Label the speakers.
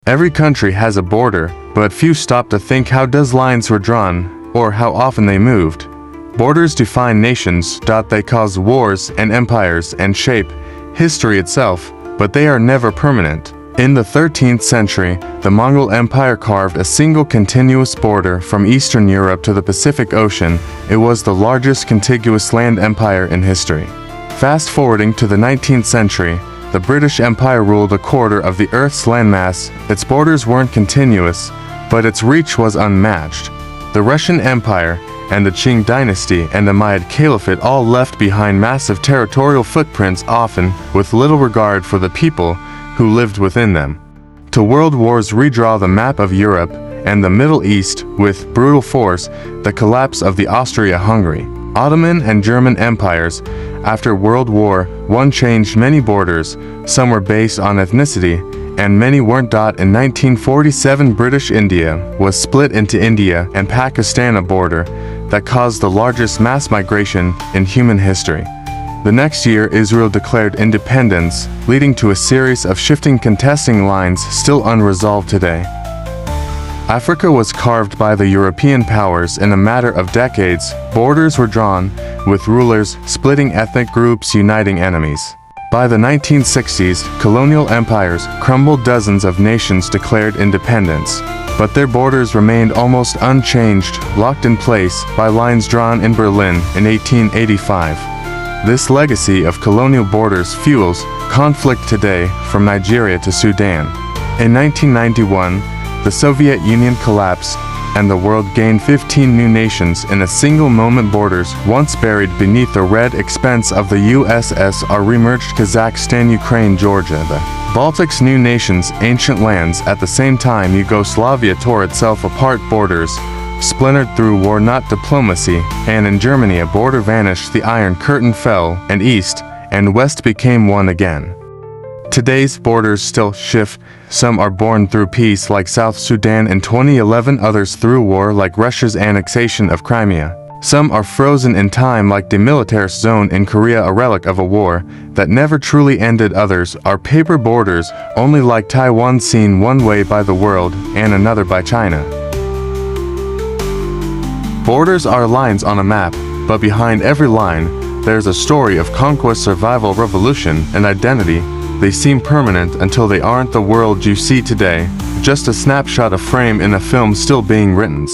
Speaker 1: Every country has a border, but few stop to think how those lines were drawn, or how often they moved. Borders define nations. They cause wars and empires and shape history itself, but they are never permanent. In the 13th century, the Mongol Empire carved a single continuous border from Eastern Europe to the Pacific Ocean. It was the largest contiguous land empire in history. Fast forwarding to the 19th century, the British Empire ruled a quarter of the Earth's landmass. Its borders weren't continuous, but its reach was unmatched. The Russian Empire and the Qing dynasty and the Umayyad Caliphate all left behind massive territorial footprints, often with little regard for the people who lived within them. Two world wars redraw the map of Europe and the Middle East with brutal force. The collapse of the Austria-Hungary, Ottoman and German empires. After World War I changed many borders. Some were based on ethnicity, and many weren't. In 1947, British India was split into India and Pakistan, a border that caused the largest mass migration in human history. The next year, Israel declared independence, leading to a series of shifting contesting lines still unresolved today. Africa was carved by the European powers in a matter of decades. Borders were drawn, with rulers splitting ethnic groups, uniting enemies. By the 1960s, colonial empires crumbled. Dozens of nations declared independence, but their borders remained almost unchanged, locked in place by lines drawn in Berlin in 1885. This legacy of colonial borders fuels conflict today, from Nigeria to Sudan. In 1991, the Soviet Union collapsed, and the world gained 15 new nations in a single moment. Borders once buried beneath the red expanse of the USSR remerged. Kazakhstan, Ukraine, Georgia, the Baltics, new nations, ancient lands. At the same time, Yugoslavia tore itself apart. Borders splintered through war, not diplomacy, and in Germany a border vanished. The Iron Curtain fell, and East and West became one again. Today's borders still shift. Some are born through peace, like South Sudan in 2011, others through war, like Russia's annexation of Crimea. Some are frozen in time, like the demilitarized zone in Korea, a relic of a war that never truly ended. Others are paper borders, only, like Taiwan, seen one way by the world and another by China. Borders are lines on a map, but behind every line, there's a story of conquest, survival, revolution, and identity. They seem permanent until they aren't. The world you see today, just a snapshot, a frame in a film still being written.